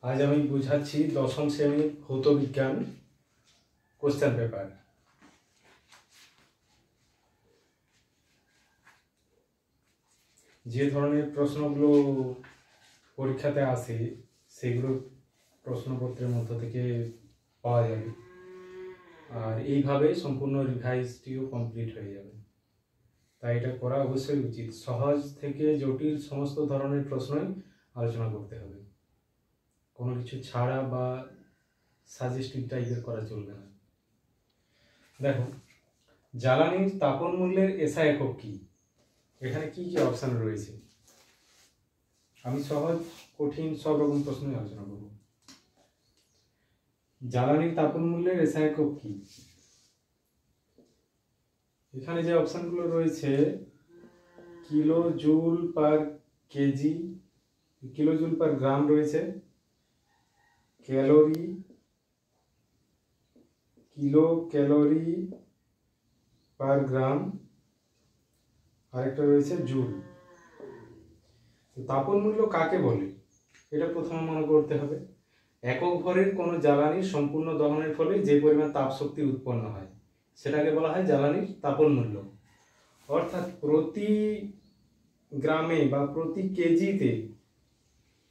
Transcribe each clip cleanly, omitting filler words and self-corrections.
আজ আমি বুঝাচ্ছি দশম শ্রেণীর ভৌত বিজ্ঞান কোশ্চেন পেপার। যে ধরনের প্রশ্নগুলো পরীক্ষাতে আসে সেগুলো প্রশ্নপত্রের মধ্য থেকে পাওয়া যাবে, আর এইভাবে সম্পূর্ণ রিভাইজটিও কমপ্লিট হয়ে যাবে। তাই এটা করা অবশ্যই উচিত। সহজ থেকে জটিল সমস্ত ধরনের প্রশ্নই আলোচনা করতে হবে, কোনো কিছু ছাড়া বা সাজেস্টিভ টাইপের করা চলবে না। দেখো, জ্বালানির তাপন মূল্যের এসআই একক কি? এখানে কি কি অপশন রয়েছে? আমি সহজ কঠিন সব রকম প্রশ্নই আলোচনা করব। জ্বালানির তাপন মূল্যের এসআই একক কি? এখানে যে অপশনগুলো রয়েছে, kilo joule per KG, kilo joule per gram রয়েছে, calorie, kilo calorie per gram, আরেকটা রয়েছে জুল। তাপন মূল্য কাকে বলে এটা প্রথমে মনে করতে হবে। একক ভরের কোনো জ্বালানির সম্পূর্ণ দহনের ফলে যে পরিমাণ তাপ শক্তি উৎপন্ন হয় সেটাকে বলা হয় জ্বালানির তাপন মূল্য। অর্থাৎ প্রতি গ্রামে বা প্রতি কেজিতে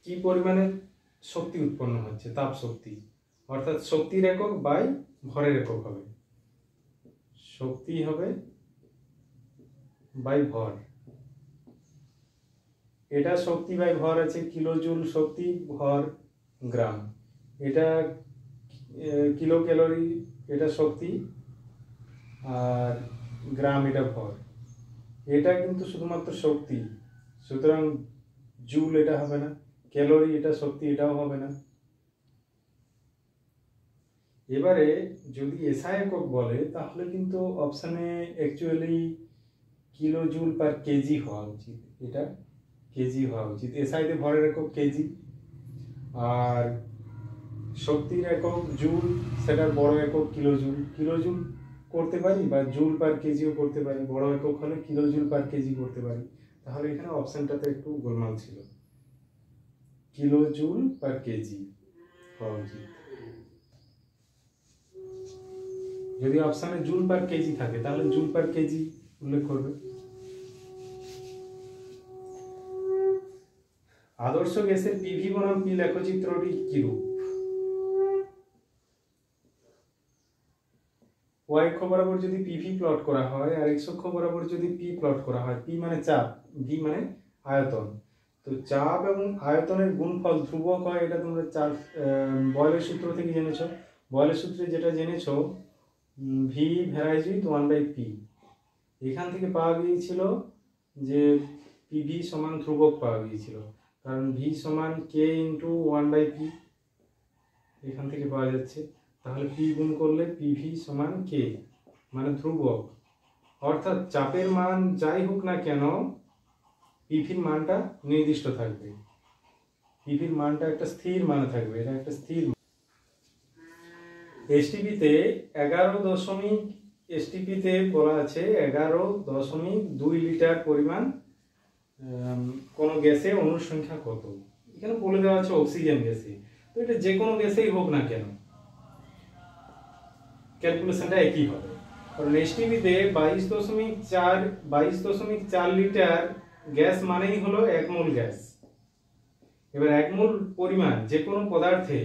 কি পরিমাণে শক্তি উৎপন্ন হচ্ছে, তাপ শক্তি, অর্থাৎ শক্তির একক বাই ভরের একক হবে, শক্তি হবে বাই ভর। এটা শক্তি বাই ভর আছে, কিলো জুল শক্তি, ভর গ্রাম। এটা কিলো ক্যালোরি, এটা শক্তি, আর গ্রাম এটা ভর। এটা কিন্তু শুধুমাত্র শক্তি, সুতরাং জুল এটা হবে না, ক্যালোরি এটা শক্তি এটাও হবে না। এবারে যদি এসআই একক বলে তাহলে কিন্তু অপশানে actually kilo joule per KG হওয়া উচিত, এটা কেজি হওয়া উচিত। এসআইতে ভরের একক কেজি, আর শক্তির একক জুল, সেটার বড় একক কিলো জুল। কিলো জুল করতে পারি বা জুল পার কেজিও করতে পারি, বড় একক হলে কিলো জুল পার কেজি করতে পারি। তাহলে এখানে অপশানটাতে একটু গোলমাল ছিল, কিলো জুল পার কেজি হওয়া উচিত। যদি অপশানে জুল পার কেজি থাকে তাহলে জুল পার কেজি উল্লেখ করবে। আদর্শ গ্যাসের পিভি বনাম পি লেখচিত্রটি কিরূপ? ওয়াই অক্ষ বরাবর যদি পিভি প্লট করা হয় আর এক্স অক্ষ বরাবর যদি পি প্লট করা হয়, পি মানে চাপ, ভি মানে আয়তন, তো চাপ এবং আয়তনের গুণফল ধ্রুবক হয়, এটা তোমরা বয়লের সূত্র থেকে জেনেছো। বয়লের সূত্রে যেটা জেনেছো, ভি ভ্যারাইজ উইথ 1/p। এখান থেকে পাওয়া গিয়েছিল যে পিভি সমান ধ্রুবক পাওয়া গিয়েছিল, কারণ ভি সমান কে ইন্টু 1/p এখান থেকে পাওয়া যাচ্ছে। তাহলে পি গুণ করলে পিভি সমান কে, মানে ধ্রুবক। অর্থাৎ চাপের মান যাই হোক না কেন পিভির মানটা নির্দিষ্ট থাকবে, পিভির মানটা একটা স্থির মানে থাকবে, এটা একটা স্থির। এসটিপিতে 11.এসটিপিতে বলা আছে 11.2 লিটার পরিমাণ কোন গ্যাসে অণুর সংখ্যা কত। এখানে বলে দেওয়া আছে অক্সিজেন গ্যাসে, তো এটা যে কোনো গ্যাসেই হোক না কেন ক্যালকুলেশনটা একই হবে। কারণ এসটিপিতে 22.4 লিটার গ্যাস মানেই হলো 1 মোল গ্যাস। এবার 1 মোল পরিমাণ যে কোনো পদার্থে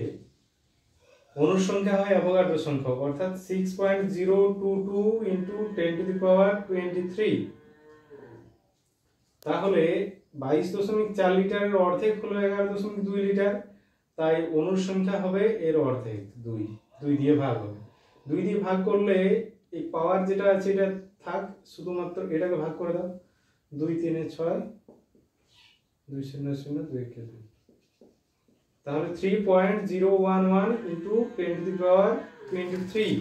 অণুর সংখ্যা হয় অ্যাভোগাড্রো সংখ্যক, অর্থাৎ 6.022 ইন্টু 10⁻23। তাহলে 22.4 লিটারের অর্ধেক হলো 11.2 লিটার, তাই অণুর সংখ্যা হবে এর অর্ধেক, 2 দিয়ে ভাগ হবে। 2 দিয়ে ভাগ করলে এই পাওয়ার যেটা আছে এটা থাক, শুধুমাত্র এটাকে ভাগ করে দাও, 2 3 6, 2 0 0 2 1 2, তাহলে 3.011 ইন্টু 10⁻23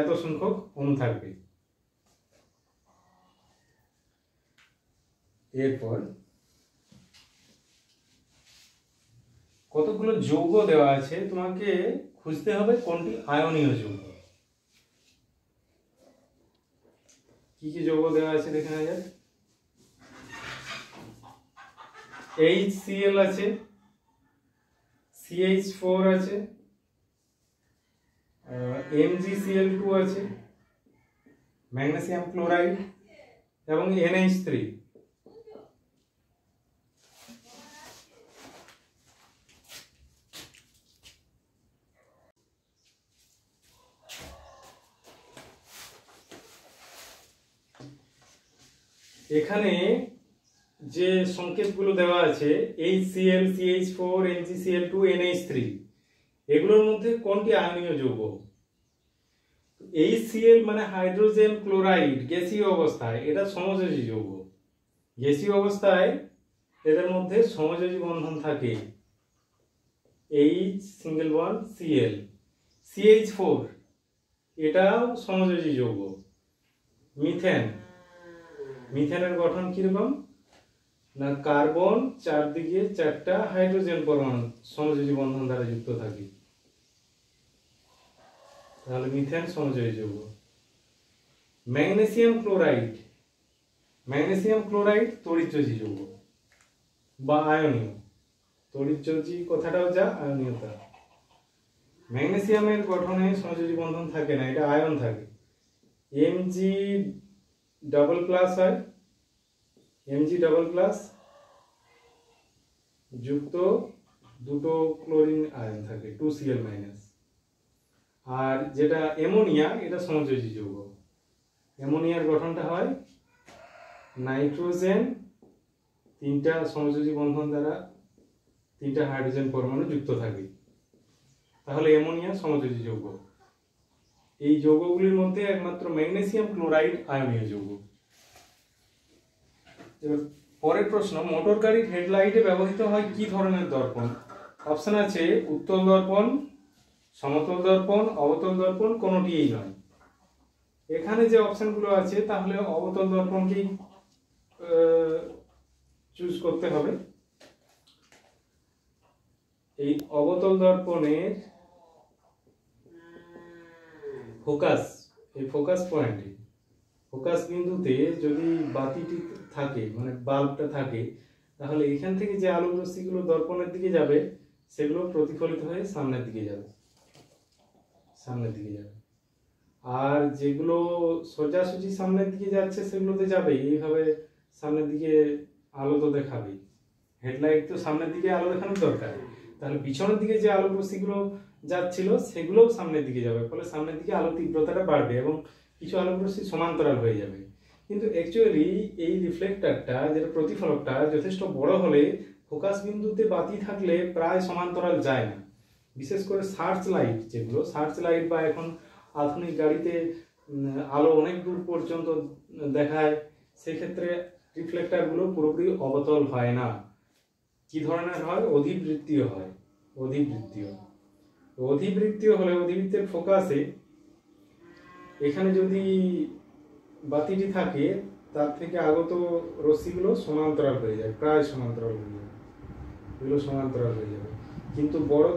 এত সংখ্যক অণু থাকবে। এরপর কতগুলো যৌগ দেওয়া আছে, তোমাকে খুঁজতে হবে কোনটি আয়নীয় যৌগ। কি কি যৌগ দেওয়া আছে দেখে নেওয়া যাক। HCl আছে, CH4 আছে, MgCl2 আছে, ম্যাগনেসিয়াম ক্লোরাইড এবং NH3। এখানে যে সংকেতগুলো দেওয়া আছে HCl, CH4, MgCl2, NH3, এগুলোর মধ্যে কোনটি আয়নীয় যৌগ? HCl মানে হাইড্রোজেন ক্লোরাইড, গ্যাসীয় অবস্থায় এটা সমযোজী যৌগ। গ্যাসীয় অবস্থায় এদের মধ্যে সমযোজী বন্ধন থাকে, H single bond Cl। CH4 এটাও সমযোজী যৌগ। মিথেন, মিথেনের গঠন কিরকম না, কার্বন চারদিকে 4টা হাইড্রোজেন পরমাণু সমযোজী বন্ধন দ্বারা যুক্ত থাকে, তাহলে মিথেন সমযোজী যৌগ। ম্যাগনেসিয়াম ক্লোরাইড, ম্যাগনেসিয়াম ক্লোরাইড তড়িৎযোজী যৌগ বা আয়নীয়। তড়িৎযোজী কথাটাও যা, আয়নীয়তা। ম্যাগনেসিয়ামের গঠনে সমযোজী বন্ধন থাকে না, এটা আয়ন থাকে। Mg ডাবল প্লাস হয়, Mg ডাবল প্লাস যুক্ত দুটো ক্লোরিন আয়ন থাকে, 2Cl মাইনাস। আর যেটা অ্যামোনিয়া, এটা সমযোজী যৌগ। অ্যামোনিয়ার গঠনটা হয় নাইট্রোজেন 3টা সমযোজী বন্ধন দ্বারা 3টা হাইড্রোজেন পরমাণু যুক্ত থাকে, তাহলে অ্যামোনিয়া সমযোজী যৌগ। এই যৌগগুলির মধ্যে একমাত্র ম্যাগনেসিয়াম ক্লোরাইড আয়নীয় যৌগ। এবার পরের প্রশ্ন, মোটর গাড়ির হেডলাইটে ব্যবহৃত হয় কি ধরনের দর্পণ? অপশন আছে উত্তল দর্পণ, সমতল দর্পণ, অবতল দর্পণ, কোনোটিই নয়। এখানে যে অপশনগুলো আছে তাহলে অবতল দর্পণকেই চুজ করতে হবে। এই অবতল দর্পণের ফোকাস, এই ফোকাস পয়েন্টে, ফোকাস বিন্দুতে যদি বাতিটি থাকে মানে বাল্বটা থাকে, তাহলে এখান থেকে যে আলোক রশ্মিগুলো দর্পণের দিকে যাবে সেগুলো প্রতিফলিত হয়ে সামনের দিকে যাবে, সামনের দিকে যাবে। আর যেগুলো সোজাসুজি সামনের দিকে যাচ্ছে সেগুলোতে যাবে এইভাবে সামনের দিকে আলো তো দেখাবে। হেডলাইট তো সামনের দিকে আলো দেখানোর দরকার, তাহলে পিছনের দিকে যে আলোক রশ্মিগুলো যাচ্ছিল সেগুলোও সামনের দিকে যাবে, ফলে সামনের দিকে আলো তীব্রতাটা বাড়বে এবং কিছু আলোক রশ্মি সমান্তরাল হয়ে যাবে। কিন্তু অ্যাকচুয়ালি এই রিফ্লেক্টরটা, যেটা প্রতিফলকটা যথেষ্ট বড় হলে ফোকাস বিন্দুতে বাতি থাকলে প্রায় সমান্তরাল যায় না। বিশেষ করে সার্চ লাইট, যেগুলো সার্চ লাইট বা এখন আধুনিক গাড়িতে আলো অনেক দূর পর্যন্ত দেখায়, সেক্ষেত্রে রিফ্লেক্টরগুলো পুরোপুরি অবতল হয় না। কি ধরনের হয়? অধিবৃত্তীয় হয়। অধিবৃত্তীয়, অধিবৃত্তীয় হলে অধিবৃত্তের ফোকাসে এখানে যদি বাতিটি থাকে তার থেকে আগত রশ্মিগুলো সমান্তরাল হয়ে যায়, প্রায় সমান্তরাল হয়ে যাবে, এগুলো সমান্তরাল হয়ে যাবে। কিন্তু বড়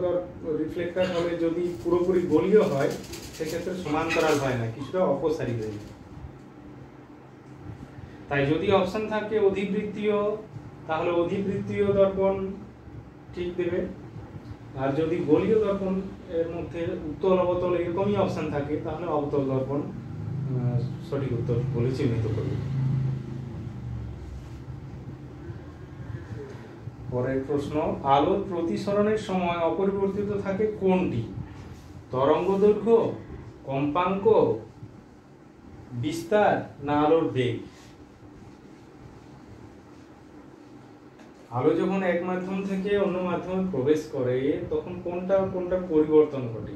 রিফ্লেক্টর হলে যদি পুরোপুরি গোলীয় হয় সেক্ষেত্রে সমান্তরাল হয় না, কিছুটা অপসারী হয়ে যায়। তাই যদি অপশন থাকে অধিবৃত্তীয়, তাহলে অধিবৃত্তীয় দর্পণ ঠিক দেবে। আর যদি গোলীয় দর্পণ এর মধ্যে উত্তল অবতল এরকমই অপশন থাকে, তাহলে অবতল দর্পণ সঠিক উত্তর বলে চিহ্নিত করবে। পরের প্রশ্ন, আলোর প্রতিসরণের সময় অপরিবর্তিত থাকে কোনটি? তরঙ্গ দৈর্ঘ্য, কম্পাঙ্ক, বিস্তার না আলোর বেগ? আলো যখন এক মাধ্যম থেকে অন্য মাধ্যমে প্রবেশ করে তখন কোনটা পরিবর্তন ঘটে?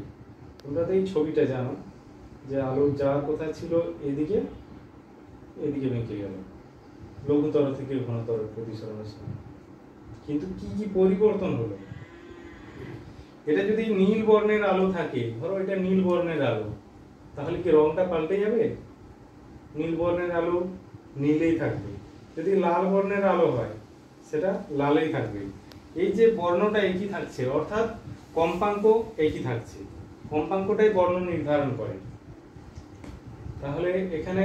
তোমরা তো এই ছবিটা জানো যে আলো যাওয়ার কথা ছিল এদিকে, এদিকে বেঁকে গেল লঘুতর থেকে ঘনতর প্রতিসরণের সময়। কিন্তু কি কি পরিবর্তন হলো? এটা যদি নীল বর্ণের আলো থাকে, ধরো এটা নীল বর্ণের আলো, তাহলে কি রংটা পাল্টে যাবে? নীল বর্ণের আলো নীলেই থাকবে। যদি লাল বর্ণের আলো হয় সেটা লালেই থাকবে। এই যে বর্ণটা একই থাকছে, অর্থাৎ কম্পাঙ্ক একই থাকছে, কম্পাঙ্কটাই বর্ণ নির্ধারণ করে। তাহলে এখানে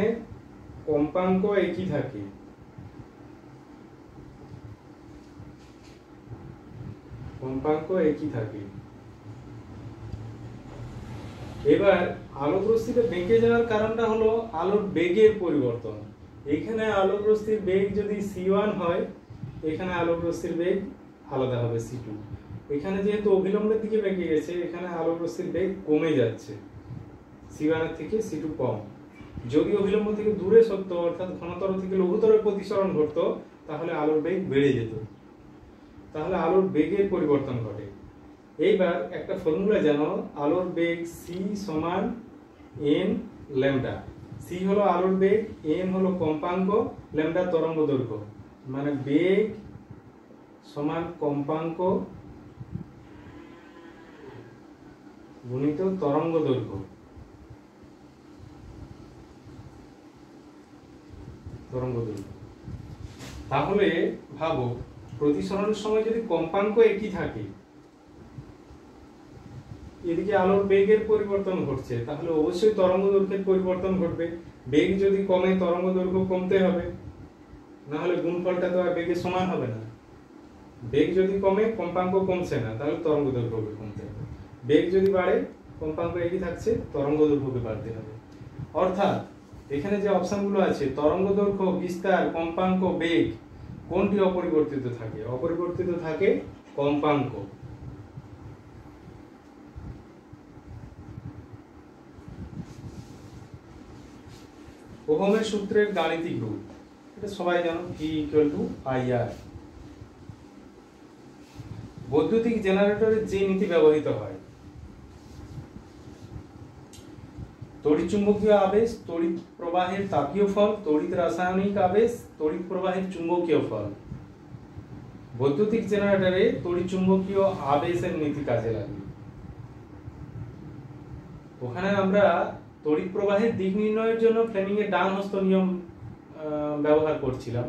কম্পাঙ্ক একই থাকে, কম্পাঙ্ক একই থাকে। এবার আলোক রশ্মিটা বেঁকে যাওয়ার কারণটা হলো আলোর বেগের পরিবর্তন। এখানে আলোক রশ্মির বেগ যদি c1 হয়, এখানে আলোক রশ্মির বেগ আলাদা হবে c2। এখানে যেহেতু অভিলম্বের দিকে বেঁকে গেছে, এখানে আলোক রশ্মির বেগ কমে যাচ্ছে, c1 এর থেকে c2 কম। যদি অভিলম্ব থেকে দূরে সরতো, অর্থাৎ ঘনতর থেকে লঘুতরের প্রতিসরণ ঘটতো, তাহলে আলোর বেগ বেড়ে যেত, তাহলে আলোর বেগের পরিবর্তন ঘটে। এইবার একটা ফর্মুলা জানো, আলোর বেগ c সমান n ল্যামডা। c হলো আলোর বেগ, n হলো কম্পাঙ্ক, ল্যামডা তরঙ্গ দৈর্ঘ্য। মানে বেগ সমান কম্পাঙ্ক গুণিত তরঙ্গ দৈর্ঘ্য। তাহলে ভাবো, প্রতিসরণের সময় যদি কম্পাঙ্ক একই থাকে, এদিকে আলোর বেগের পরিবর্তন ঘটছে, তাহলে অবশ্যই তরঙ্গ দৈর্ঘ্যের পরিবর্তন ঘটবে। বেগ যদি কমে, তরঙ্গ দৈর্ঘ্য কমতে হবে, না হলে গুণফলটা তো আর বেগের সমান হবে না। বেগ যদি কমে, কম্পাঙ্ক কমছে না, তাহলে তরঙ্গ দৈর্ঘ্যকে কমতে হবে। বেগ যদি বাড়ে, কম্পাঙ্ক একই থাকছে, তরঙ্গ দৈর্ঘ্যকে বাড়তে হবে। অর্থাৎ এখানে যে অপশনগুলো আছে, তরঙ্গ দৈর্ঘ্য, বিস্তার, কম্পাঙ্ক, বেগ, কোনটি অপরিবর্তিত থাকে? অপরিবর্তিত থাকে কম্পাঙ্ক। ওহমের সূত্রের গাণিতিক রূপ, এটা সবাই জানো, V = IR। বৈদ্যুতিক জেনারেটরে যে নীতি ব্যবহৃত হয়, তড়িৎ চুম্বকীয় আবেশ, তড়িৎ প্রবাহের তাপীয় ফল, তড়িৎ রাসায়নিক আবেশ, তড়িৎ প্রবাহের চুম্বকীয় ফল। বৈদ্যুতিক জেনারেটরে তড়িৎ চুম্বকীয় আবেশের নীতি কাজে লাগে। ওখানে আমরা তড়িৎ প্রবাহের দিক নির্ণয়ের জন্য ফ্লেমিং এর ডান হস্ত নিয়ম ব্যবহার করছিলাম,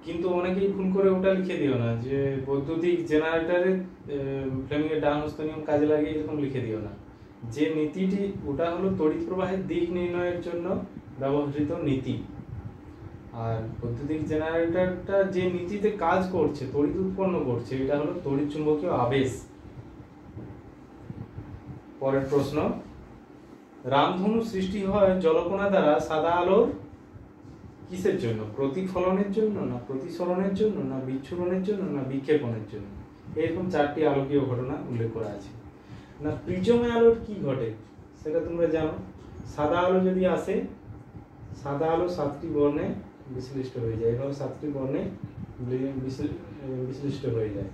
কিন্তু অনেকেই ভুল করে ওটা লিখে দিও না যে বৈদ্যুতিক জেনারেটরে ফ্লেমিং এর ডান হস্ত নিয়ম কাজে লাগে, এরকম লিখে দিও না। যে নীতিটি, ওটা হলো তড়িৎ প্রবাহের দিক নির্ণয়ের জন্য ব্যবহৃত নীতি। আর বৈদ্যুতিক জেনারেটরটা যে নীতিতে কাজ করছে, তড়িৎ উৎপন্ন করছে, এটা হলো তড়িৎ চুম্বকীয় আবেশ। পরের প্রশ্ন, রামধনু সৃষ্টি হয় জলকণা দ্বারা সাদা আলোর কিসের জন্য? প্রতিফলনের জন্য, না প্রতিসরণের জন্য, না বিচ্ছুরণের জন্য, না বিক্ষেপণের জন্য? এরকম 4টি আলোকীয় ঘটনা উল্লেখ করা আছে। না প্রিজমে আলোর কি ঘটে সেটা তোমরা জানো। সাদা আলো যদি আসে, সাদা আলো 7টি বর্ণে বিশ্লিষ্ট হয়ে যায়, এভাবে 7টি বর্ণে বিশ্লিষ্ট হয়ে যায়।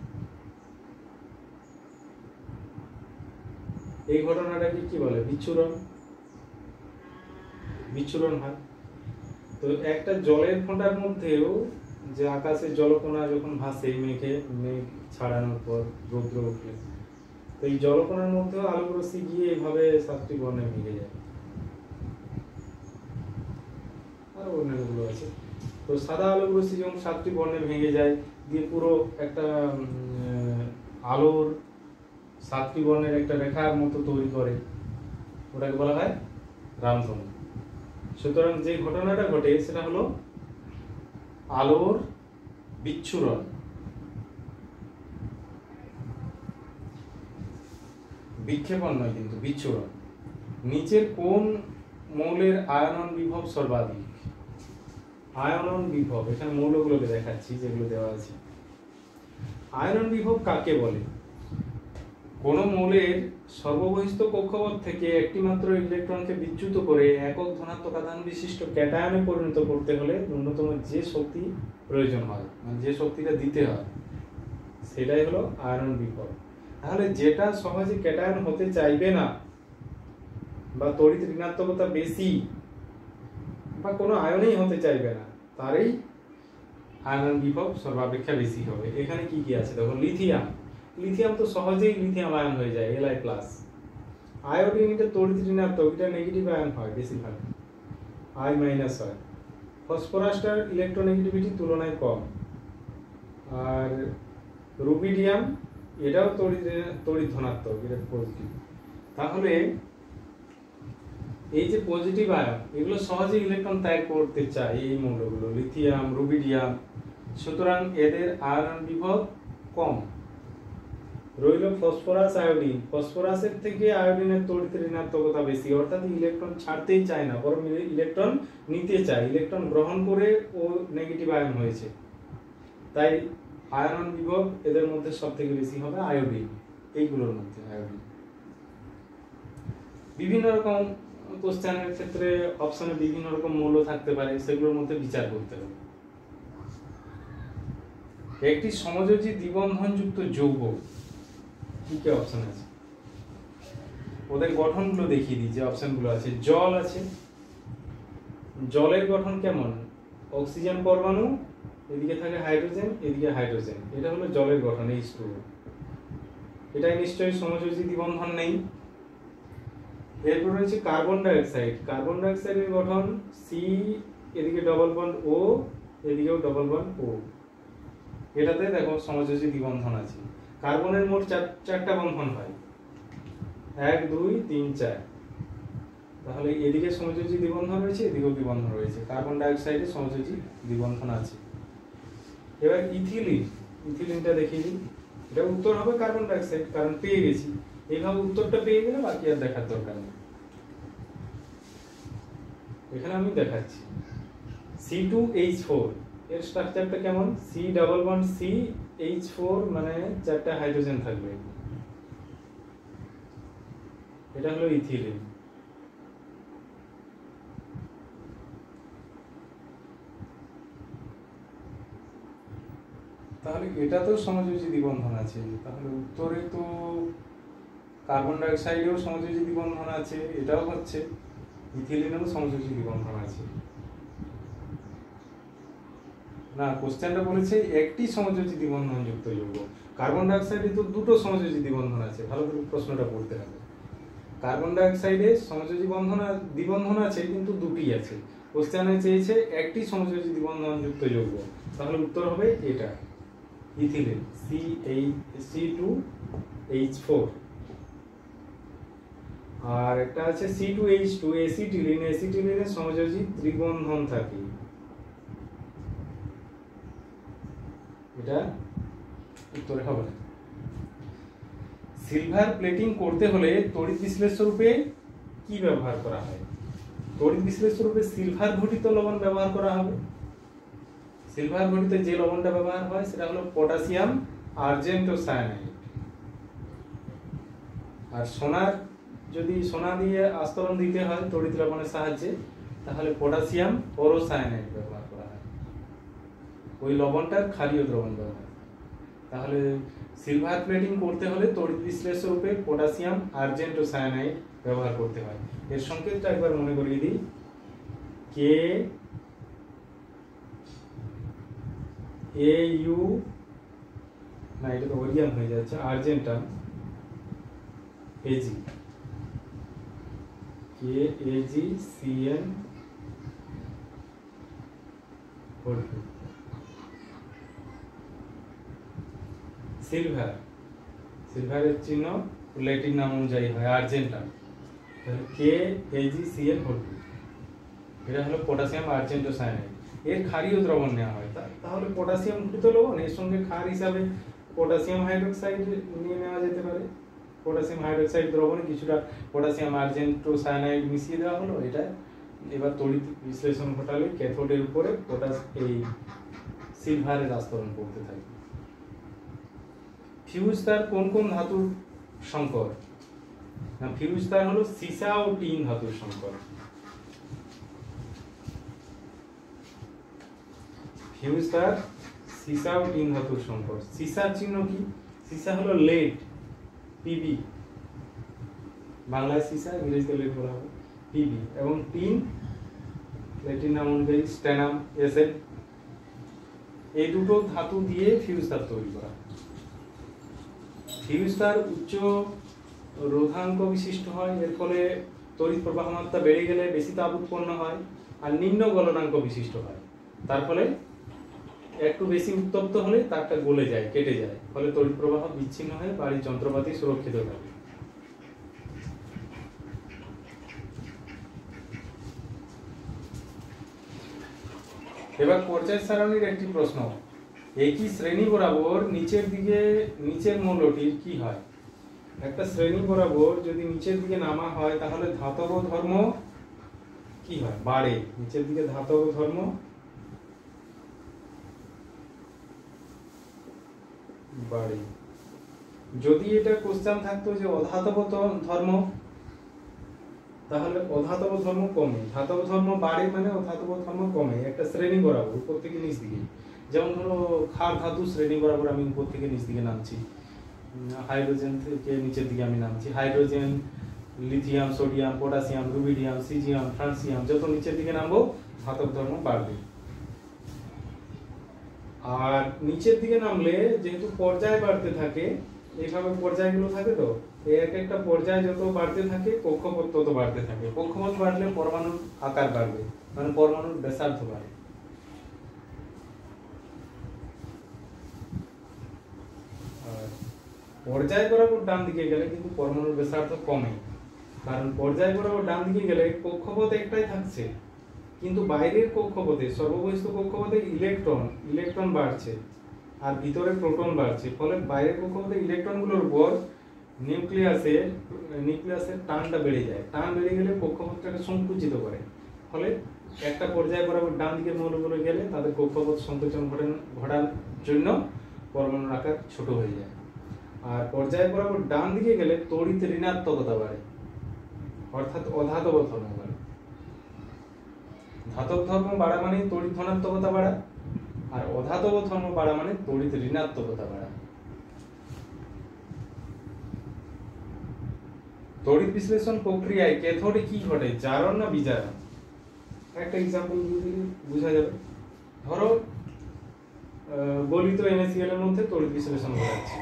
এই ঘটনাটাকে কি বলে? বিচ্ছুরণ। বিচ্ছুরণ হয়। তো একটা জলের ফোঁটার মধ্যেও যে আকাশে জলকণা যখন ভাসে, মেঘ ছাড়ানোর পর রৌদ্র উঠলে, তো এই জলকণার মধ্যেও আলোক রশ্মি গিয়ে এইভাবে 7টি বর্ণে ভেঙে যায়। আরো অন্যান্যগুলো আছে। তো সাদা আলোক রশ্মি যখন 7টি বর্ণে ভেঙে যায়, দিয়ে পুরো একটা আলোর 7টি বর্ণের একটা রেখার মতো তৈরি করে, ওটাকে বলা হয় রামধনু। সুতরাং যে ঘটনাটা ঘটে সেটা হলো আলোর বিচ্ছুরণ। বিক্ষেপণ নয়, কিন্তু বিচ্ছুরণ। নিচের কোন মৌলের আয়নন বিভব সর্বাধিক? আয়নন বিভব, এখানে মৌলগুলোকে দেখাচ্ছি যেগুলো দেওয়া আছে। আয়নন বিভব কাকে বলে? কোন মৌলের সর্ববহিস্থ কক্ষপথ থেকে একটি মাত্র ইলেকট্রনকে বিচ্যুত করে একক ধনাত্মক আধান বিশিষ্ট ক্যাটায়নে পরিণত করতে হলে ন্যূনতম যে শক্তি প্রয়োজন হয়, মানে যে শক্তিটা দিতে হয়, সেটাই হলো আয়নন বিভব। তাহলে যেটা সহজে ক্যাটায়ন হতে চাইবে না, বা তড়িৎ ঋণাত্মকতা বেশি, বা কোনো আয়নেই হতে চাইবে না, তারই আয়নন বিভব সর্বাপেক্ষা বেশি হবে। এখানে কি কি আছে দেখো। লিথিয়াম, লিথিয়াম তো সহজেই লিথিয়াম আয়ন হয়ে যায়, Li+। আয়োডিন, এটা তড়িৎ ঋণাত্মক, এটা নেগেটিভ আয়ন হয় বেশিরভাগ, I- হয়। ফসফরাসটার ইলেকট্রোনেগেটিভিটি তুলনায় কম। আর রুবিডিয়াম, এটাও তড়িৎ ধনাত্মক, এটা পজিটিভ। তাহলে এই যে পজিটিভ আয়ন, এগুলো সহজে ইলেকট্রন ত্যাগ করতে চায় এই মৌলগুলো, লিথিয়াম, রুবিডিয়াম। সুতরাং এদের আয়নন বিভব কম। রইল ফসফরাস আয়োডিন। ফসফরাসের থেকে আয়োডিনের তড়িৎ ঋণাত্মকতা বেশি, অর্থাৎ ইলেকট্রন ছাড়তেই চায় না, বরং ইলেকট্রন নিতে চায়। ইলেকট্রন গ্রহণ করে ও নেগেটিভ আয়ন হয়েছে, তাই আয়রন বিভব এদের মধ্যে সব থেকে বেশি হবে আয়োডিন। এইগুলোর মধ্যে আয়োডিন। বিভিন্ন রকম কোশ্চেনের ক্ষেত্রে অপশনে বিভিন্ন রকম মৌল থাকতে পারে, সেগুলোর মধ্যে বিচার করতে হবে। একটি সমযোজী দ্বিবন্ধনযুক্ত যৌগ কি কি অপশন আছে, ওদের গঠনগুলো দেখিয়ে দিই। যে অপশনগুলো আছে, জল আছে। জলের গঠন কেমন? অক্সিজেন পরমাণু, এদিকে থাকে হাইড্রোজেন, এদিকে হাইড্রোজেন। এটা হলো জলের গঠন, H2। এটাই নিশ্চয়ই সমযোজী দ্বিবন্ধন নেই। এরপর রয়েছে কার্বন ডাইঅক্সাইড। কার্বন ডাইঅক্সাইডের গঠন সি, এদিকে ডবল বন্ড ও, এদিকেও ডবল বন্ড ও। এটাতে দেখো সমযোজী দ্বিবন্ধন আছে। কার্বনের মোট চারটা বন্ধন হয়, 1 2 3 4। তাহলে এদিকে সমযোজী দ্বিবন্ধন রয়েছে, এদিকেও দ্বিবন্ধন রয়েছে। কার্বন ডাইঅক্সাইডে সমযোজী দ্বিবন্ধন আছে। এবার ইথিলিন। ইথিলিনটা দেখিয়ে দিই। এটা উত্তর হবে কার্বন ডাইঅক্সাইড, কারণ পেয়ে গেছি। এইভাবে উত্তরটা পেয়ে গেলে বাকি আর দেখার দরকার নেই। এখানে আমি দেখাচ্ছি C2H4 এর স্ট্রাকচারটা কেমন? C double bond C H4, মানে চারটা হাইড্রোজেন থাকবে। এটা হলো ইথিলিন। তাহলে এটা তো সমযোজী দ্বিবন্ধন আছে। তাহলে উত্তরে তো কার্বন ডাইঅক্সাইডেও সমযোজী দ্বিবন্ধন আছে, এটাও হচ্ছে। ইথিলিনেও সমযোজী দ্বিবন্ধন আছে। না, কোশ্চেনটা বলেছে একটি সমযোজী দ্বিবন্ধন যুক্ত যৌগ। কার্বন ডাইঅক্সাইডে তো দুটো সমযোজী দ্বিবন্ধন আছে। ভালো করে প্রশ্নটা পড়তে হবে। কার্বন ডাইঅক্সাইডে সমযোজী দ্বিবন্ধন আছে, কিন্তু দুটি আছে। কোশ্চেনে চেয়েছে একটি সমযোজী দ্বিবন্ধন যুক্ত যৌগ। তাহলে উত্তর হবে এটা, ইথিলিন, C2H4। আর একটা আছে C2H2 এসিটিলিন। এসিটিলিনে সমযোজী ত্রিবন্ধন থাকে। এটা উত্তরে হবে না। সিলভার প্লেটিং করতে হলে তড়িৎ বিশ্লেষ্য রূপে কি ব্যবহার করা হয়? তড়িৎ বিশ্লেষ্য রূপে সিলভার ঘটিত লবণ ব্যবহার করা হবে। সিলভার ঘটিত যে লবণটা ব্যবহার হয় সেটা হলো পটাশিয়াম আর্জেন্টো সায়ানাইড। আর যদি সোনা দিয়ে আস্তরণ দিতে হয় তড়িৎ লবণের সাহায্যে, তাহলে পটাশিয়াম পরোসায়ানাইড ব্যবহার করা হয়। ওই লবণটার ক্ষারীয় দ্রবণ ব্যবহার। তাহলে সিলভার প্লেটিং করতে হলে তড়িৎ বিশ্লেষ্য রূপে পটাশিয়াম আর্জেন্টো সায়ানাইড ব্যবহার করতে হয়। এর সংকেতটা একবার মনে করিয়ে দিই, কে এ ইউ, না এটা তো ওরিয়াম হয়ে যাচ্ছে, আর্জেন্টাম এজি, কে এজি সিএন সিলভার, সিলভারের চিহ্ন ল্যাটিন নাম অনুযায়ী হয় আর্জেন্টাম। তাহলে কে এজি সিএন হোল। এটা হলো পটাশিয়াম আর্জেন্টো সায়ানাইড। এর ক্ষারীয় দ্রবণ নেওয়া হয়। তাহলে পটাশিয়াম ঘটিত লবণ, এর সঙ্গে ক্ষার হিসাবে পটাশিয়াম হাইড্রোক্সাইড নিয়ে নেওয়া যেতে পারে। পটাশিয়াম হাইড্রোক্সাইড দ্রবণে কিছুটা পটাশিয়াম আর্জেন্টো সায়ানাইড মিশিয়ে দেওয়া হলো। এটা এবার তড়িৎ বিশ্লেষণ ঘটালে ক্যাথোডের উপরে এই সিলভারের আস্তরণ পড়তে থাকে। ফিউজ তার কোন কোন ধাতুর সংকর? না, ফিউজ তার হলো সীসা ও টিন ধাতুর সংকর। ফিউজ তার সীসা ও টিন ধাতুর সংকর। সীসার চিহ্ন কি? সীসা হলো লেড, পিবি। বাংলায় সীসা, ইংরেজিতে লেড বলা হবে, পিবি। এবং টিন ল্যাটিন নাম অনুযায়ী স্ট্যানাম, এসএন। এই দুটো ধাতু দিয়ে ফিউজ তার তৈরি করা। ফিউজ তার উচ্চ রোধাঙ্ক বিশিষ্ট হয়। এর ফলে তড়িৎ প্রবাহ মাত্রা বেড়ে গেলে বেশি তাপ উৎপন্ন হয়। আর নিম্ন গলনাঙ্ক বিশিষ্ট হয়। তার ফলে একটু বেশি উত্তপ্ত হলে তারটা গলে যায়, কেটে যায়। ফলে তড়িৎ প্রবাহ বিচ্ছিন্ন হয়ে বাড়ির যন্ত্রপাতি সুরক্ষিত থাকে। এবার পর্যায় সারণীর একটি প্রশ্ন, একই শ্রেণী বরাবর নিচের মৌলটির কি হয়? একটা শ্রেণী বরাবর যদি নিচের দিকে নামা হয় তাহলে ধাতব ধর্ম কি হয়? বাড়ে। নিচের দিকে ধাতব ধর্ম বাড়ে। যদি এটা কোশ্চেন থাকতো যে অধাতব ধর্ম, তাহলে অধাতব ধর্ম কমে। ধাতব ধর্ম বাড়ে মানে অধাতব ধর্ম কমে একটা শ্রেণী বরাবর, উপর থেকে নিচ দিকে। যেমন ধরো ক্ষার ধাতু শ্রেণী বরাবর আমি উপর থেকে নিচ দিকে নামছি, হাইড্রোজেন থেকে নিচের দিকে আমি নামছি। Hydrogen, lithium, sodium, potassium, rubidium, caesium, francium যত নিচের দিকে নামবো ধাতব ধর্ম বাড়বে। আর নিচের দিকে নামলে যেহেতু পর্যায় বাড়তে থাকে, এইভাবে পর্যায়গুলো থাকে, তো এক একটা পর্যায় যত বাড়তে থাকে কক্ষপথ তত বাড়তে থাকে। কক্ষপথ বাড়লে পরমাণুর আকার বাড়বে, মানে পরমাণুর ব্যাসার্ধ বাড়ে। আর পর্যায় বরাবর ডান দিকে গেলে কিন্তু পরমাণুর ব্যাসার্ধ কমে, কারণ পর্যায় বরাবর ডান দিকে গেলে কক্ষপথ একটাই থাকছে, কিন্তু বাইরের কক্ষপথে, সর্ববহিস্থ কক্ষপথে ইলেকট্রন বাড়ছে আর ভিতরে প্রোটন বাড়ছে। ফলে বাইরের কক্ষপথে ইলেকট্রনগুলোর উপর নিউক্লিয়াসের টানটা বেড়ে যায়। টান বেড়ে গেলে কক্ষপথটাকে সংকুচিত করে। ফলে একটা পর্যায় বরাবর ডান দিকের মৌলগুলো গেলে তাদের কক্ষপথ সংকোচন ঘটার জন্য পরমাণুর আকার ছোট হয়ে যায়। আর পর্যায় বরাবর ডান দিকে গেলে তড়িৎ ঋণাত্মকতা বাড়ে, অর্থাৎ অধাতব ধর্ম বাড়ে। ধাতব ধর্ম বাড়া মানে তড়িৎ ধনাত্মকতা বাড়া, আর অধাতব ধর্ম বাড়া মানে তড়িৎ ঋণাত্মকতা বাড়া। তড়িৎ বিশ্লেষণ প্রক্রিয়ায় ক্যাথোডে কি ঘটে? জারণ না বিজারণ? একটা एग्जांपल দিয়ে দিলে বোঝা যাবে। ধরো গলিত NaCl এর মধ্যে তড়িৎ বিশ্লেষণ ঘটাচ্ছি।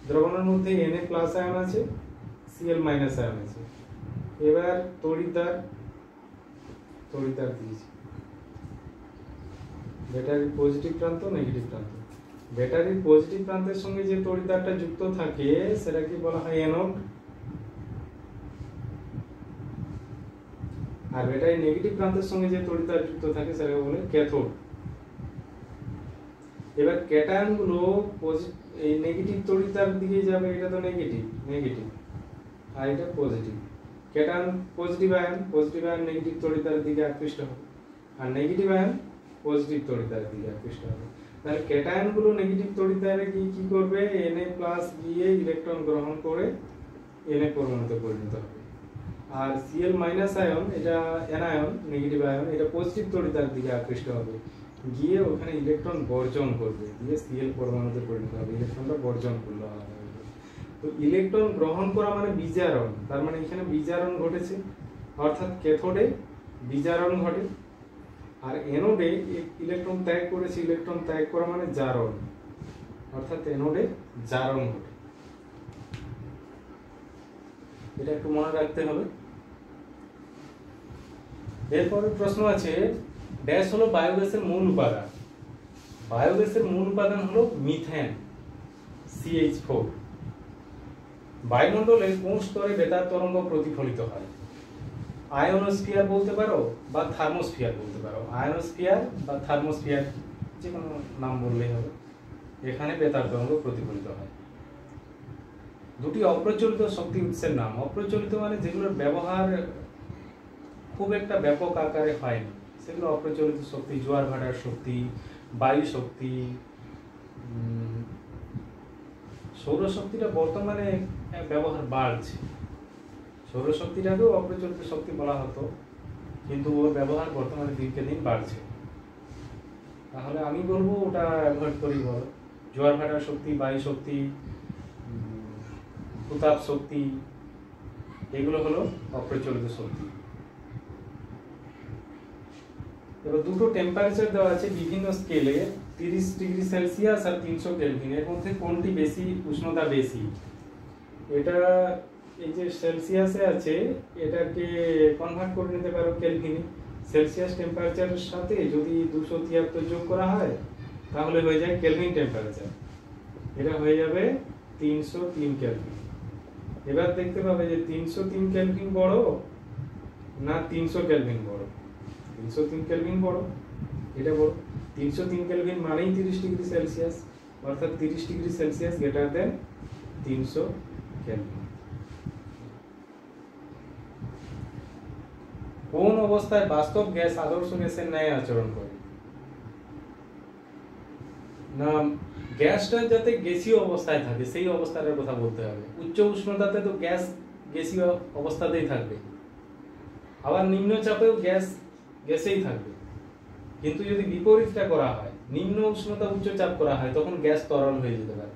দ্রবণের মধ্যে Na+ আয়ন আছে, Cl- আয়ন আছে। এবার তড়িৎদ্বার দিয়েছি, ব্যাটারির পজিটিভ প্রান্ত, নেগেটিভ প্রান্ত। ব্যাটারির পজিটিভ প্রান্তের সঙ্গে যে তড়িৎদ্বারটা যুক্ত থাকে সেটাকে বলা হয় অ্যানোড, আর ব্যাটারির নেগেটিভ প্রান্তের সঙ্গে যে তড়িৎদ্বার যুক্ত থাকে সেটাকে বলে ক্যাথোড। এবার ক্যাটায়নগুলো এই নেগেটিভ তড়িৎদ্বার দিকে যাবে, এটা তো নেগেটিভ আর এটা positive. Cation positive ion negative তড়িৎদ্বারের দিকে আকৃষ্ট হবে, আর নেগেটিভ আয়ন পজিটিভ তড়িৎদ্বারের দিকে আকৃষ্ট হবে। তাহলে ক্যাটায়নগুলো নেগেটিভ তড়িৎদ্বারে কি করবে? Na+ গিয়ে ইলেকট্রন গ্রহণ করে Na পরমাণুতে পরিণত হবে। আর Cl- আয়ন, এটা অ্যানায়ন, নেগেটিভ আয়ন, এটা পজিটিভ তড়িৎদ্বারের দিকে আকৃষ্ট হবে, গিয়ে ওখানে ইলেকট্রন বর্জন করবে, দিয়ে Cl পরমাণুতে পরিণত হবে, ইলেকট্রনটা বর্জন করলো। তো ইলেকট্রন গ্রহণ করা মানে বিজারণ, তার মানে এখানে বিজারণ ঘটেছে, অর্থাৎ ক্যাথোডে বিজারণ ঘটে। আর অ্যানোডে ইলেকট্রন ত্যাগ করেছে, ইলেকট্রন ত্যাগ করা মানে জারণ, অর্থাৎ অ্যানোডে জারণ ঘটে। এটা একটু মনে রাখতে হবে। এরপরে প্রশ্ন আছে, ড্যাশ হলো বায়োগ্যাসের মূল উপাদান। বায়োগ্যাসের মূল উপাদান হলো মিথেন, CH4। বায়ুমণ্ডলে কোন স্তরে বেতার তরঙ্গ প্রতিফলিত হয়? আয়োনোস্ফিয়ার বলতে পারো বা থার্মোস্ফিয়ার বলতে পারো। আয়োনোস্ফিয়ার বা থার্মোস্ফিয়ার যে কোনো নাম বললেই হবে। এখানে বেতার তরঙ্গ প্রতিফলিত হয়। দুটি অপ্রচলিত শক্তি উৎসের নাম। অপ্রচলিত মানে যেগুলোর ব্যবহার খুব একটা ব্যাপক আকারে হয়নি, সেগুলো অপ্রচলিত শক্তি। জোয়ার ভাটার শক্তি, বায়ু শক্তি, সৌরশক্তিটা বর্তমানে ব্যবহার বাড়ছে। সৌরশক্তিটাকেও অপ্রচলিত শক্তি বলা হতো, কিন্তু ওর ব্যবহার বর্তমানে দিনকে দিন বাড়ছে। তাহলে আমি বলবো ওটা অ্যাভয়েড করেই বলো। জোয়ার ভাটার শক্তি, বায়ু শক্তি, ভূতাপ শক্তি, এগুলো হলো অপ্রচলিত শক্তি। এবার দুটো টেম্পারেচার দেওয়া আছে বিভিন্ন স্কেলে, 30 ডিগ্রি সেলসিয়াস আর 300 কেলভিন। এর মধ্যে কোনটি বেশি উষ্ণতা বেশি? এটা এই যে সেলসিয়াসে আছে, এটাকে কনভার্ট করে নিতে পারো কেলভিনে। সেলসিয়াস টেম্পারেচারের সাথে যদি 273 যোগ করা হয় তাহলে হয়ে যায় কেলভিন টেম্পারেচার। এটা হয়ে যাবে 303 কেলভিন। এবার দেখতে পাবে যে 303 কেলভিন বড় না 300 কেলভিন বড়। 303 কেলভিন বড়, এটা বড়। 303 কেলভিন মানেই 30 ডিগ্রি সেলসিয়াস, অর্থাৎ 30 degree Celsius greater than 300 Kelvin. কোন অবস্থায় বাস্তব গ্যাস আদর্শ গ্যাসের ন্যায় আচরণ করে? না, গ্যাসটা যাতে গ্যাসীয় অবস্থায় থাকে সেই অবস্থাটার কথা বলতে হবে। উচ্চ উষ্ণতাতে তো গ্যাস গ্যাসীয় অবস্থাতেই থাকবে, আবার নিম্ন চাপেও গ্যাস গ্যাসেই থাকবে। কিন্তু যদি বিপরীতটা করা হয়, নিম্ন উষ্ণতা উচ্চ চাপ করা হয়, তখন গ্যাস তরল হয়ে যেতে পারে।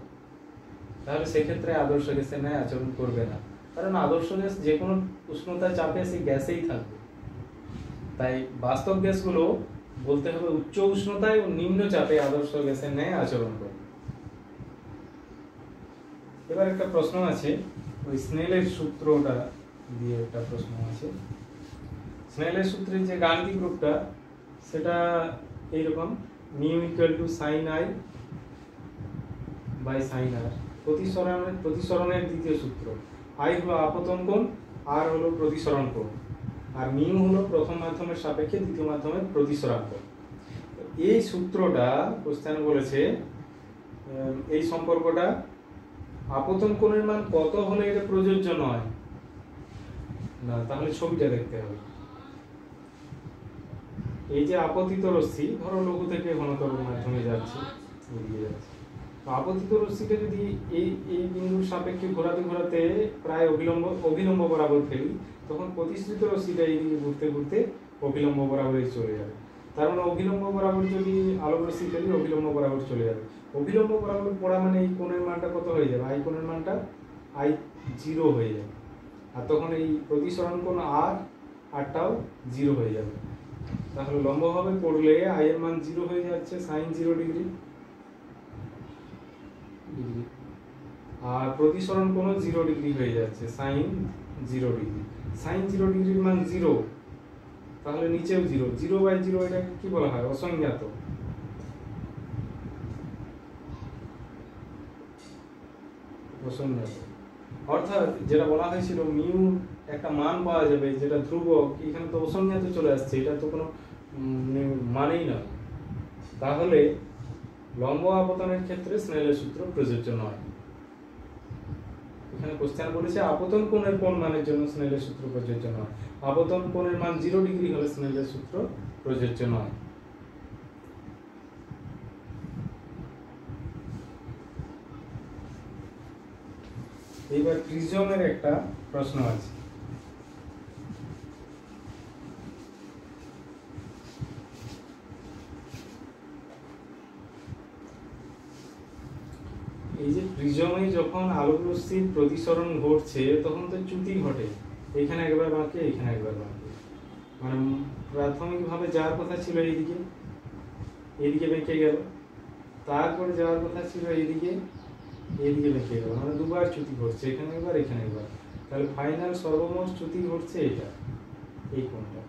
তাহলে সেক্ষেত্রে আদর্শ গ্যাসের ন্যায় আচরণ করবে না, কারণ আদর্শ গ্যাস যে কোনো উষ্ণতা চাপে সেই গ্যাসেই থাকবে। তাই বাস্তব গ্যাসগুলো বলতে হবে উচ্চ উষ্ণতায় ও নিম্ন চাপে আদর্শ গ্যাসের ন্যায় আচরণ করে। এবার একটা প্রশ্ন আছে, ওই স্নেলের সূত্রটা দিয়ে একটা প্রশ্ন আছে। স্নেলের সূত্রের যে গাণিতিক রূপটা সেটা এইরকম, mu equal to sine I by sine R. প্রতিসরণের দ্বিতীয় সূত্র, আই হলো আপতন কোণ, আর হলো প্রতিসরণ কোণ, আর মিউ হলো প্রথম মাধ্যমের সাপেক্ষে দ্বিতীয় মাধ্যমের প্রতিসরাঙ্ক। এই সূত্রটা কোশ্চেন বলেছে, এই সম্পর্কটা আপতন কোণের মান কত হলে এটা প্রযোজ্য নয়। না, তাহলে ছবিটা দেখতে হবে। এই যে আপতিত রশ্মি, ধরো লঘু থেকে ঘনতর মাধ্যমে যাচ্ছে, এগিয়ে যাচ্ছে, আপতিত রশ্মিটা যদি এই এই বিন্দুর সাপেক্ষে ঘোরাতে ঘোরাতে প্রায় অভিলম্ব বরাবর ফেলি, তখন প্রতিসৃত রশ্মিটা এইদিকে ঘুরতে ঘুরতে অভিলম্ব বরাবরই চলে যাবে। তার মানে অভিলম্ব বরাবর যদি আলোক রশ্মি ফেলি, অভিলম্ব বরাবর চলে যাবে। অভিলম্ব বরাবর পড়া মানে এই কোণের মানটা কত হয়ে যাবে? আই কোণের মানটা I0 হয়ে যাবে, আর তখন এই প্রতিসরণ কোণ আরটাও 0 হয়ে যাবে। তাহলে লম্বভাবে পড়লে আই এর মান 0 হয়ে যাচ্ছে, সাইন 0 ডিগ্রি, আর প্রতিসরণ কোণ 0 ডিগ্রি হয়ে যাচ্ছে, সাইন 0 ডিগ্রি। সাইন 0 ডিগ্রির মান 0, তাহলে নিচেও 0, 0/0 এটাকে কি বলা হয়? অসংজ্ঞাত। অসংজ্ঞাত অর্থাৎ যেটা বলা হয়েছিল মিউ একটা মান পাওয়া যাবে যেটা ধ্রুবক, এখানে তো অসংজ্ঞাত চলে আসছে, এটা তো কোনো মানেই না। তাহলে লম্ব আপতনের ক্ষেত্রে স্নেলের সূত্র প্রযোজ্য নয়। এখানে কোশ্চেন বলেছে আপতন কোণের কোন মানের জন্য স্নেলের সূত্র প্রযোজ্য নয়। আপতন কোণের মান 0 ডিগ্রি হলে স্নেলের সূত্র প্রযোজ্য নয়। এইবার প্রিজমের একটা প্রশ্ন আছে। এই যে প্রিজমে যখন আলোক রশ্মির প্রতিসরণ ঘটছে তখন তো চ্যুতি ঘটে, এখানে একবার বাঁকে, এখানে একবার বাঁকে, মানে প্রাথমিকভাবে যাওয়ার কথা ছিল এইদিকে, এইদিকে বেঁকে গেল, তারপরে যাওয়ার কথা ছিল এইদিকে, এইদিকে বেঁকে গেল, মানে দুবার চ্যুতি ঘটছে, এখানে একবার, এখানে একবার। তাহলে ফাইনাল সর্বমোট চ্যুতি ঘটছে এটা, এই কোণটা,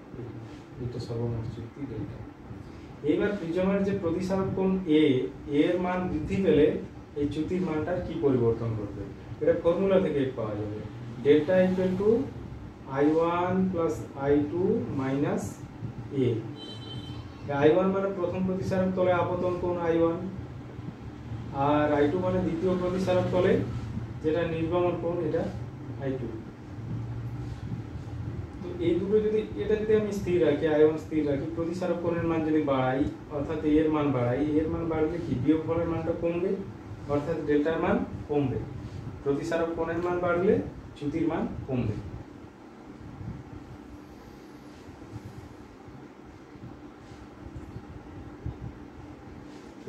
এটা সর্বমোট চ্যুতি এটা। এইবার প্রিজমের যে প্রতিসারক কোণ এর মান বৃদ্ধি পেলে এই চ্যুতির মানটার কি পরিবর্তন ঘটবে? এটা ফর্মুলা থেকে পাওয়া যাবে, delta equal to I1 plus I2 minus A। I1 মানে প্রথম প্রতিসারক তলে আপতন কোণ I1, আর I2 মানে দ্বিতীয় প্রতিসারক তলে যেটা নির্গমন কোণ, এটা I2। তো এই দুটো যদি, এটা যদি আমি স্থির রাখি, I1 স্থির রাখি, প্রতিসারক কোণের মান যদি বাড়াই, অর্থাৎ এর মান বাড়াই, এর মান বাড়লে কি বিয়োগফলের মানটা কমবে, অর্থাৎ ডেল্টার মান কমবে। প্রতিসারক কোণের মান বাড়লে চ্যুতির মান কমবে।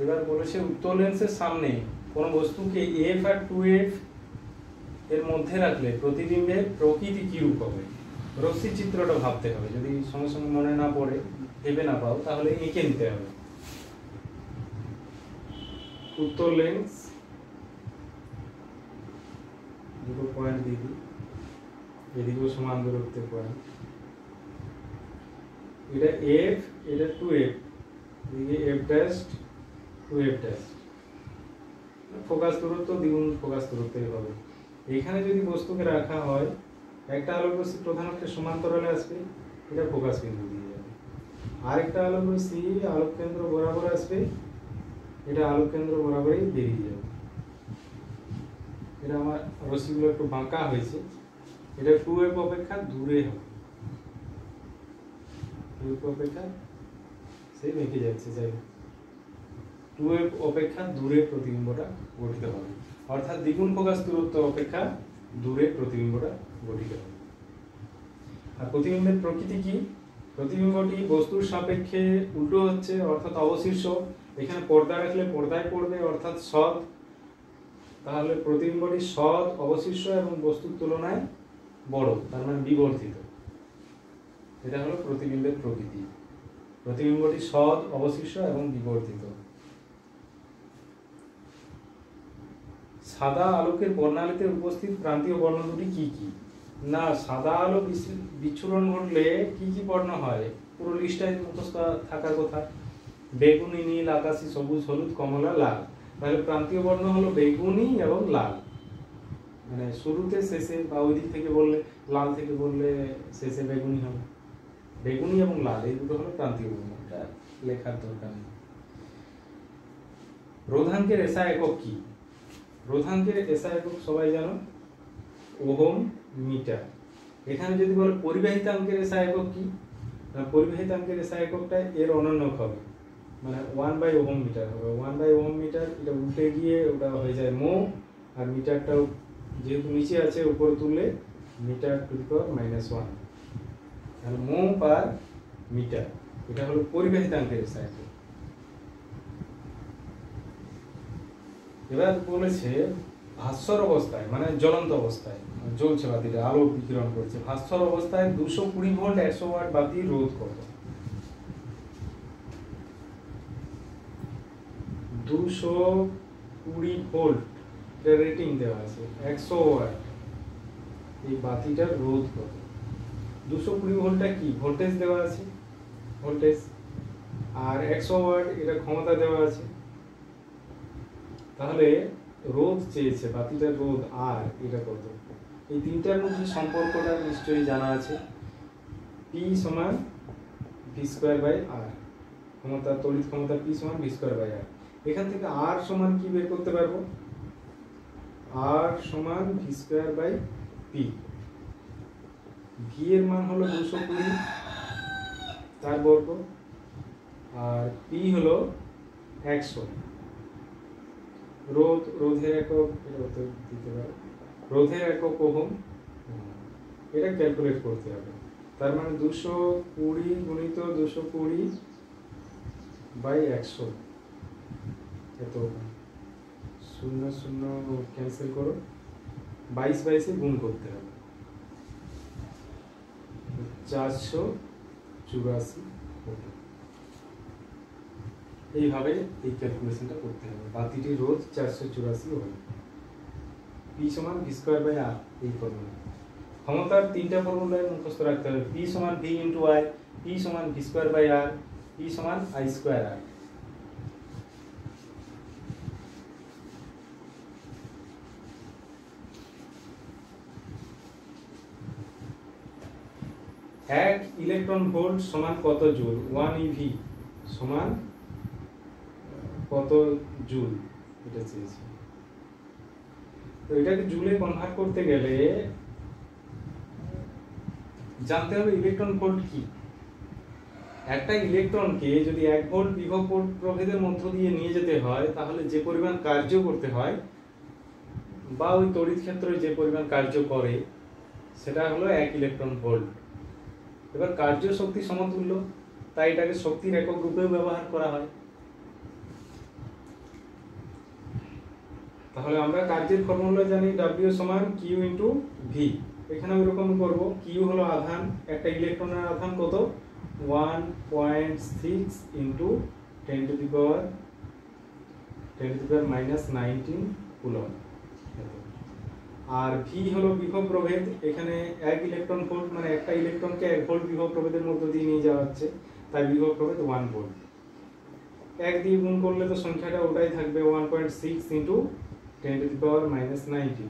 এবার বলেছে উত্তল লেন্সের সামনে কোন বস্তুকে F আর 2F এর মধ্যে রাখলে প্রতিবিম্বের প্রকৃতি কি রূপ হবে? রশ্মি চিত্রটা ভাবতে হবে, যদি সঙ্গে সঙ্গে মনে না পড়ে, ভেবে না পাও, তাহলে এঁকে নিতে হবে। উত্তল লেন্স, দুটো পয়েন্ট দিয়ে দিই, এদিকেও সমান দূরত্বের পয়েন্ট, এটা F, এটা 2F, এদিকে F dash 2F dash, focus দূরত্ব দ্বিগুণ ফোকাস দূরত্বই হবে। এখানে যদি বস্তুকে রাখা হয়, একটা আলোক রশ্মি প্রধান অক্ষের সমান্তরালে আসবে, এটা ফোকাস বিন্দু দিয়ে যাবে। আরেকটা আলোক রশ্মি আলোক কেন্দ্র বরাবর আসবে, এটা আলোক কেন্দ্র বরাবরই বেরিয়ে যাবে। এটা আমার রশ্মিগুলো একটু বাঁকা হয়েছে, এটা 2f অপেক্ষা দূরে হবে, 2f অপেক্ষা সেই বেঁকে যাচ্ছে, যাই 2f অপেক্ষা দূরে প্রতিবিম্বটা গঠিত হবে, অর্থাৎ দ্বিগুণ ফোকাস দূরত্ব অপেক্ষা দূরে প্রতিবিম্বটা গঠিত হবে। আর প্রতিবিম্বের প্রকৃতি কি? প্রতিবিম্বটি বস্তুর সাপেক্ষে উল্টো হচ্ছে, অর্থাৎ অবশীর্ষ। এখানে পর্দা রাখলে পর্দায় পড়বে, অর্থাৎ সৎ। তাহলে প্রতিবিম্বটি সৎ, অবশীর্ষ এবং বস্তুর তুলনায় বড়, তার মানে বিবর্ধিত। এটা হলো প্রতিবিম্বের প্রকৃতি। প্রতিবিম্বটি সৎ, অবশীর্ষ এবং বিবর্ধিত। সাদা আলোকের বর্ণালীতে উপস্থিত প্রান্তীয় বর্ণ দুটি কি কি? না, সাদা আলো বিচ্ছুরণ ঘটলে কি কি বর্ণ হয় পুরো লিস্টটাই মুখস্থ থাকার কথা। বেগুনি, নীল, আকাশী, সবুজ, হলুদ, কমলা, লাল। তাহলে প্রান্তীয় বর্ণ হলো বেগুনি এবং লাল, মানে শুরুতে শেষে, বা ওই দিক থেকে বললে লাল থেকে বললে শেষে বেগুনি হবে। বেগুনি এবং লাল এই দুটো হলো প্রান্তীয় বর্ণ, এটা লেখার দরকার নেই। রোধাঙ্কের এসআই একক কি? রোধাঙ্কের এসআই একক সবাই জানো, ওহম মিটার। এখানে যদি বলে পরিবাহিতাঙ্কের এসআই একক কি? পরিবাহিতাঙ্কের এসআই এককটা এর অনন্যক হবে, মানে 1/ওহম মিটার হবে। 1/ওহম মিটার, এটা উল্টে গিয়ে ওটা হয়ে যায় মো, আর মিটারটাও যেহেতু নিচে আছে উপরে তুললে মিটার টু দি পাওয়ার -1, তাহলে মো পার মিটার। এটা হলো পরিবাহিতাঙ্কের এসআই একক। এবার বলেছে ভাস্বর অবস্থায়, মানে জ্বলন্ত অবস্থায়, জ্বলছে বাতিটা, আলো বিকিরণ করছে, ভাস্বর অবস্থায় 220 ভোল্ট 100 ওয়াট বাতি রোধ কত? 220 ভোল্ট রেটিং দেওয়া আছে, 100 ওয়াট, এই বাতিটার রোধ কত? 220 ভোল্টটা কি? ভোল্টেজ দেওয়া আছে, ভোল্টেজ। আর 100 ওয়াট এটা ক্ষমতা দেওয়া আছে। তাহলে রোধ চেয়েছে, বাতিটার রোধ আর এটা কত? এই তিনটার মধ্যে সম্পর্কটা নিশ্চয়ই জানা আছে। P সমান v²/r, ক্ষমতা, তড়িৎ ক্ষমতা P সমান v²/r। এখান থেকে R সমান কি বের করতে পারবো? R সমান v²/p। v এর মান হলো 220 তার বর্গ, আর p হলো 100। রোধের একক এটা দিতে পারে, রোধের একক ওহম, এটা ক্যালকুলেট করতে হবে। তার মানে 220 গুণিত 220/100, এত 0 0 ক্যান্সেল করো, 22 গুণ করতে হবে, 484 হবে। এইভাবে এই ক্যালকুলেশনটা করতে হবে। বাতিটির রোধ 484 ওহম, P সমান v²/r, এই ফর্মুলা। ক্ষমতার তিনটা ফর্মুলায় মুখস্থ রাখতে হবে। P সমান v × I, P সমান v²/r, P সমান I²r। এক ইলেকট্রন ভোল্ট সমান কত জুল? 1 eV সমান কত জুল, এটা চেয়েছি। তো এটাকে জুলে কনভার্ট করতে গেলে জানতে হবে ইলেকট্রন ভোল্ট কি। একটা ইলেকট্রনকে যদি 1 ভোল্ট বিভব প্রভেদের মধ্য দিয়ে নিয়ে যেতে হয়, তাহলে যে পরিমাণ কার্য করতে হয়, বা ওই তড়িৎ ক্ষেত্রে যে পরিমাণ কার্য করে, সেটা হলো 1 ইলেকট্রন ভোল্ট। এবার কার্য শক্তি সমতুল্য, তাই এটাকে শক্তির একক রূপেও ব্যবহার করা হয়। তাহলে আমরা কার্যের ফর্মুলা জানি, W সমান Q × V। এখানে ওইরকম করব, Q হলো আধান, একটা ইলেকট্রনের আধান কত? 1.6 × 10⁻⁻19 কুলম্ব। আর V হলো বিভব প্রভেদ, এখানে 1 ইলেকট্রন ভোল্ট, মানে একটা ইলেকট্রনকে 1 ভোল্ট বিভব প্রভেদের মধ্য দিয়ে নিয়ে যাওয়া হচ্ছে, তাই বিভব প্রভেদ 1 ভোল্ট। 1 দিয়ে গুণ করলে তো সংখ্যাটা ওটাই থাকবে, 1.6 × 10⁻⁻19।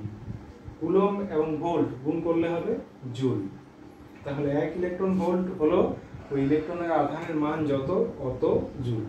কুলম্ব এবং ভোল্ট গুণ করলে হবে জুল। তাহলে 1 ইলেকট্রন ভোল্ট হলো ওই ইলেকট্রনের আধানের মান যত অত জুল।